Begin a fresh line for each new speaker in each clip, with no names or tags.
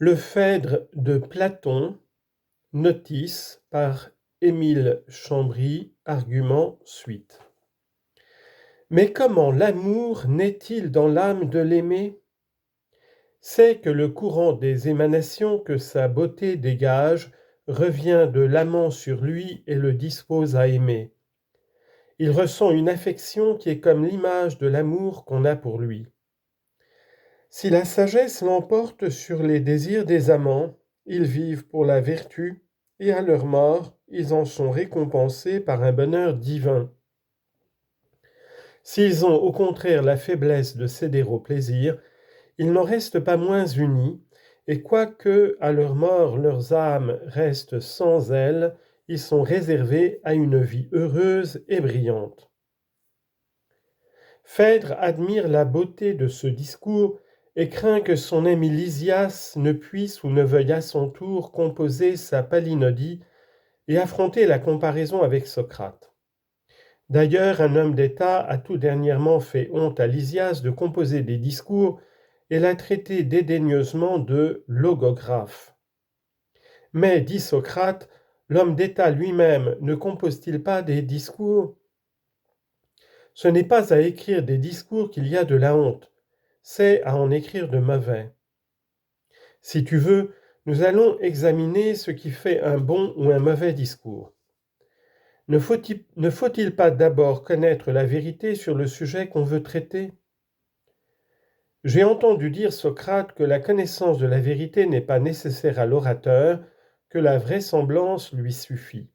Le Phèdre de Platon, notice par Émile Chambry, argument suite. Mais comment l'amour naît-il dans l'âme de l'aimé ? C'est que le courant des émanations que sa beauté dégage revient de l'amant sur lui et le dispose à aimer. Il ressent une affection qui est comme l'image de l'amour qu'on a pour lui. Si la sagesse l'emporte sur les désirs des amants, ils vivent pour la vertu, et à leur mort, ils en sont récompensés par un bonheur divin. S'ils ont au contraire la faiblesse de céder au plaisir, ils n'en restent pas moins unis, et quoique à leur mort leurs âmes restent sans elles, ils sont réservés à une vie heureuse et brillante. Phèdre admire la beauté de ce discours et craint que son ami Lysias ne puisse ou ne veuille à son tour composer sa palinodie et affronter la comparaison avec Socrate. D'ailleurs, un homme d'État a tout dernièrement fait honte à Lysias de composer des discours et l'a traité dédaigneusement de logographe. Mais, dit Socrate, l'homme d'État lui-même ne compose-t-il pas des discours ? Ce n'est pas à écrire des discours qu'il y a de la honte, c'est à en écrire de mauvais. Si tu veux, nous allons examiner ce qui fait un bon ou un mauvais discours. Ne faut-il pas d'abord connaître la vérité sur le sujet qu'on veut traiter ? J'ai entendu dire Socrate que la connaissance de la vérité n'est pas nécessaire à l'orateur, que la vraisemblance lui suffit.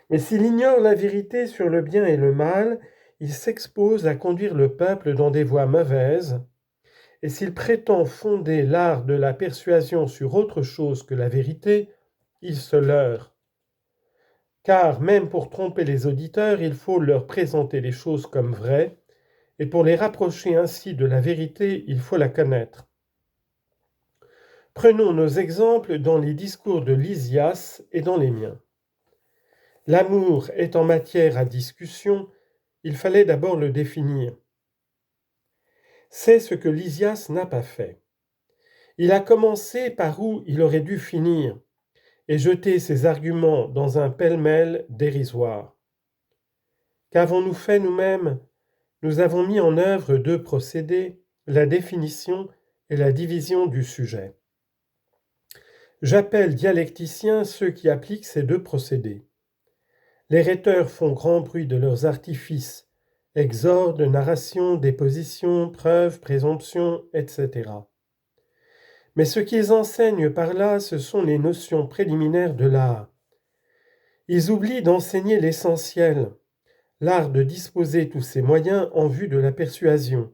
Mais s'il ignore la vérité sur le bien et le mal, il s'expose à conduire le peuple dans des voies mauvaises, et s'il prétend fonder l'art de la persuasion sur autre chose que la vérité, il se leurre. Car même pour tromper les auditeurs, il faut leur présenter les choses comme vraies, et pour les rapprocher ainsi de la vérité, il faut la connaître. Prenons nos exemples dans les discours de Lysias et dans les miens. L'amour étant matière à discussion, il fallait d'abord le définir. C'est ce que Lysias n'a pas fait. Il a commencé par où il aurait dû finir et jeté ses arguments dans un pêle-mêle dérisoire. Qu'avons-nous fait nous-mêmes ? Nous avons mis en œuvre deux procédés, la définition et la division du sujet. J'appelle dialecticiens ceux qui appliquent ces deux procédés. Les rhéteurs font grand bruit de leurs artifices, exordes, narration, déposition, preuves, présomption, etc. Mais ce qu'ils enseignent par là, ce sont les notions préliminaires de l'art. Ils oublient d'enseigner l'essentiel, l'art de disposer tous ces moyens en vue de la persuasion.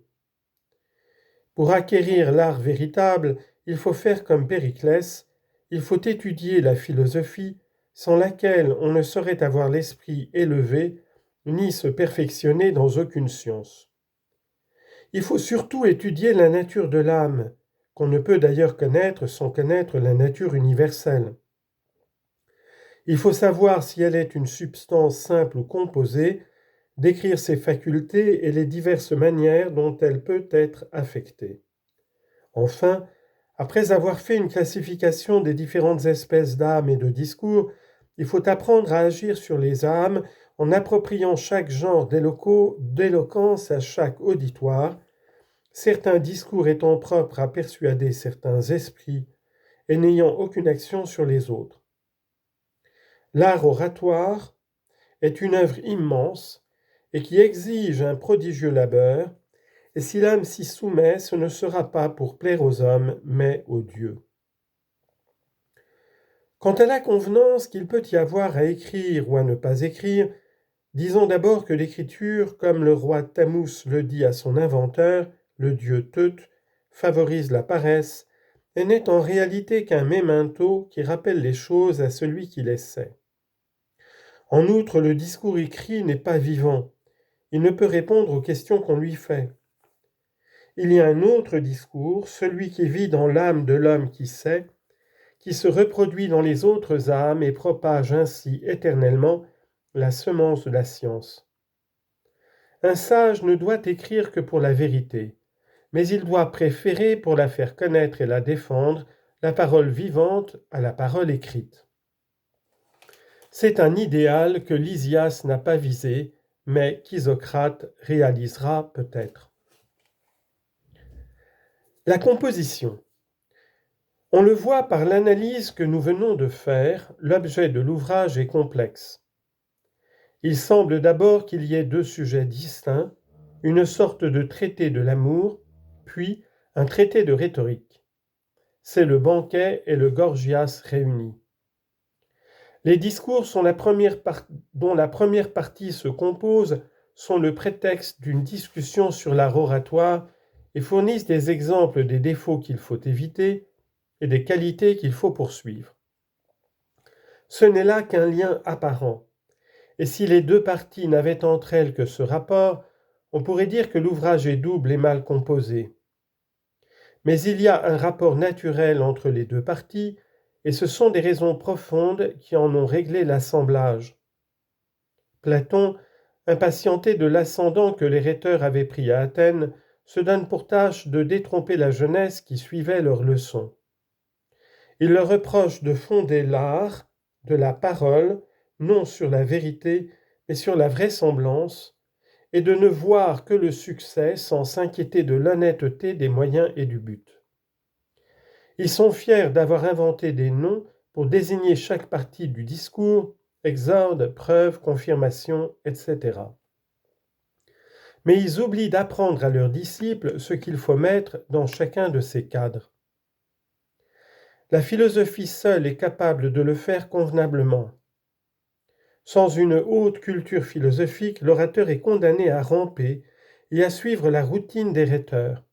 Pour acquérir l'art véritable, il faut faire comme Périclès, il faut étudier la philosophie, sans laquelle on ne saurait avoir l'esprit élevé, ni se perfectionner dans aucune science. Il faut surtout étudier la nature de l'âme, qu'on ne peut d'ailleurs connaître sans connaître la nature universelle. Il faut savoir si elle est une substance simple ou composée, décrire ses facultés et les diverses manières dont elle peut être affectée. Enfin, après avoir fait une classification des différentes espèces d'âmes et de discours, il faut apprendre à agir sur les âmes en appropriant chaque genre d'éloquence à chaque auditoire, certains discours étant propres à persuader certains esprits et n'ayant aucune action sur les autres. L'art oratoire est une œuvre immense et qui exige un prodigieux labeur, et si l'âme s'y soumet, ce ne sera pas pour plaire aux hommes, mais aux dieux. Quant à la convenance qu'il peut y avoir à écrire ou à ne pas écrire, disons d'abord que l'écriture, comme le roi Thammuz le dit à son inventeur, le dieu Teut, favorise la paresse, et n'est en réalité qu'un memento qui rappelle les choses à celui qui les sait. En outre, le discours écrit n'est pas vivant, il ne peut répondre aux questions qu'on lui fait. Il y a un autre discours, celui qui vit dans l'âme de l'homme qui sait, qui se reproduit dans les autres âmes et propage ainsi éternellement la semence de la science. Un sage ne doit écrire que pour la vérité, mais il doit préférer, pour la faire connaître et la défendre, la parole vivante à la parole écrite. C'est un idéal que Lysias n'a pas visé, mais qu'Isocrate réalisera peut-être. La composition. On le voit par l'analyse que nous venons de faire, l'objet de l'ouvrage est complexe. Il semble d'abord qu'il y ait deux sujets distincts, une sorte de traité de l'amour, puis un traité de rhétorique. C'est le banquet et le Gorgias réunis. Les discours dont la première partie se compose sont le prétexte d'une discussion sur l'art oratoire et fournissent des exemples des défauts qu'il faut éviter et des qualités qu'il faut poursuivre. Ce n'est là qu'un lien apparent, et si les deux parties n'avaient entre elles que ce rapport, on pourrait dire que l'ouvrage est double et mal composé. Mais il y a un rapport naturel entre les deux parties, et ce sont des raisons profondes qui en ont réglé l'assemblage. Platon, impatienté de l'ascendant que les rhéteurs avaient pris à Athènes, se donne pour tâche de détromper la jeunesse qui suivait leurs leçons. Il leur reproche de fonder l'art de la parole, non sur la vérité, mais sur la vraisemblance, et de ne voir que le succès sans s'inquiéter de l'honnêteté des moyens et du but. Ils sont fiers d'avoir inventé des noms pour désigner chaque partie du discours, exorde, preuve, confirmation, etc. Mais ils oublient d'apprendre à leurs disciples ce qu'il faut mettre dans chacun de ces cadres. La philosophie seule est capable de le faire convenablement. Sans une haute culture philosophique, l'orateur est condamné à ramper et à suivre la routine des rhéteurs.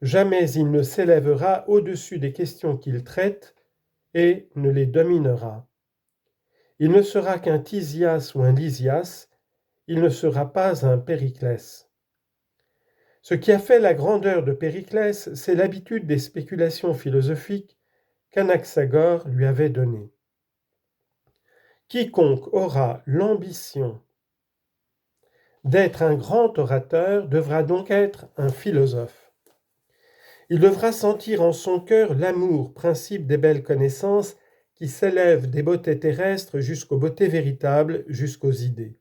Jamais il ne s'élèvera au-dessus des questions qu'il traite et ne les dominera. Il ne sera qu'un Thysias ou un Lysias, il ne sera pas un Périclès. Ce qui a fait la grandeur de Périclès, c'est l'habitude des spéculations philosophiques qu'Anaxagore lui avait donnée. Quiconque aura l'ambition d'être un grand orateur devra donc être un philosophe. Il devra sentir en son cœur l'amour, principe des belles connaissances, qui s'élève des beautés terrestres jusqu'aux beautés véritables, jusqu'aux idées.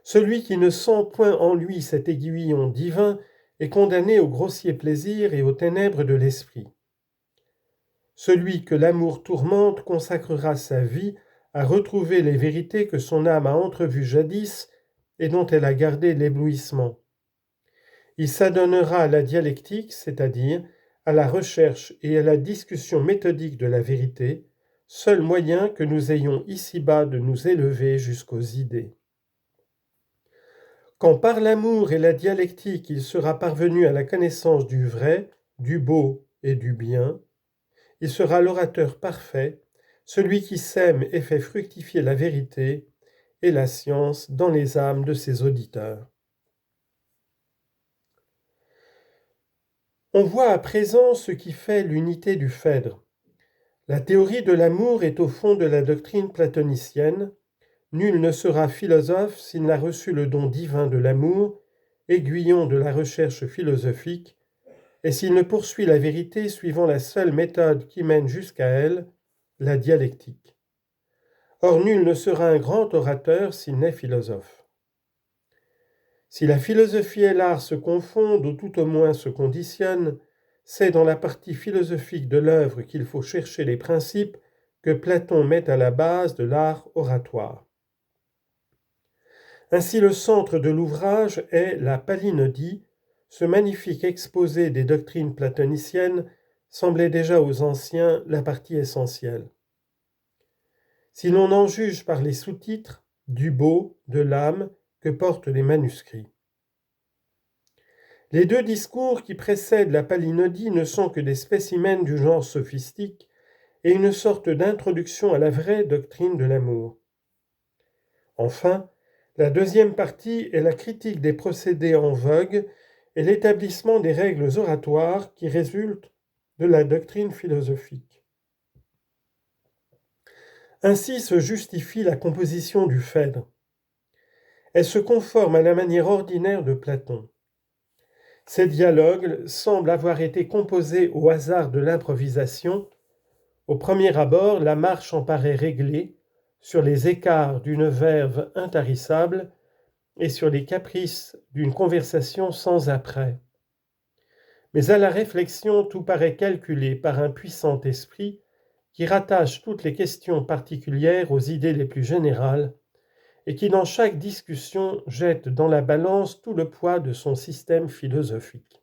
Celui qui ne sent point en lui cet aiguillon divin est condamné aux grossiers plaisirs et aux ténèbres de l'esprit. Celui que l'amour tourmente consacrera sa vie à retrouver les vérités que son âme a entrevues jadis et dont elle a gardé l'éblouissement. Il s'adonnera à la dialectique, c'est-à-dire à la recherche et à la discussion méthodique de la vérité, seul moyen que nous ayons ici-bas de nous élever jusqu'aux idées. Quand par l'amour et la dialectique il sera parvenu à la connaissance du vrai, du beau et du bien, il sera l'orateur parfait, celui qui sème et fait fructifier la vérité et la science dans les âmes de ses auditeurs. On voit à présent ce qui fait l'unité du Phèdre. La théorie de l'amour est au fond de la doctrine platonicienne. Nul ne sera philosophe s'il n'a reçu le don divin de l'amour, aiguillon de la recherche philosophique, et s'il ne poursuit la vérité suivant la seule méthode qui mène jusqu'à elle, la dialectique. Or nul ne sera un grand orateur s'il n'est philosophe. Si la philosophie et l'art se confondent, ou tout au moins se conditionnent, c'est dans la partie philosophique de l'œuvre qu'il faut chercher les principes que Platon met à la base de l'art oratoire. Ainsi le centre de l'ouvrage est la Palinodie, ce magnifique exposé des doctrines platoniciennes semblait déjà aux anciens la partie essentielle. Si l'on en juge par les sous-titres, du beau, de l'âme, que portent les manuscrits. Les deux discours qui précèdent la Palinodie ne sont que des spécimens du genre sophistique et une sorte d'introduction à la vraie doctrine de l'amour. Enfin, la deuxième partie est la critique des procédés en vogue et l'établissement des règles oratoires qui résultent de la doctrine philosophique. Ainsi se justifie la composition du Phèdre. Elle se conforme à la manière ordinaire de Platon. Ces dialogues semblent avoir été composés au hasard de l'improvisation. Au premier abord, la marche en paraît réglée sur les écarts d'une verve intarissable et sur les caprices d'une conversation sans après. Mais à la réflexion, tout paraît calculé par un puissant esprit qui rattache toutes les questions particulières aux idées les plus générales et qui, dans chaque discussion, jette dans la balance tout le poids de son système philosophique.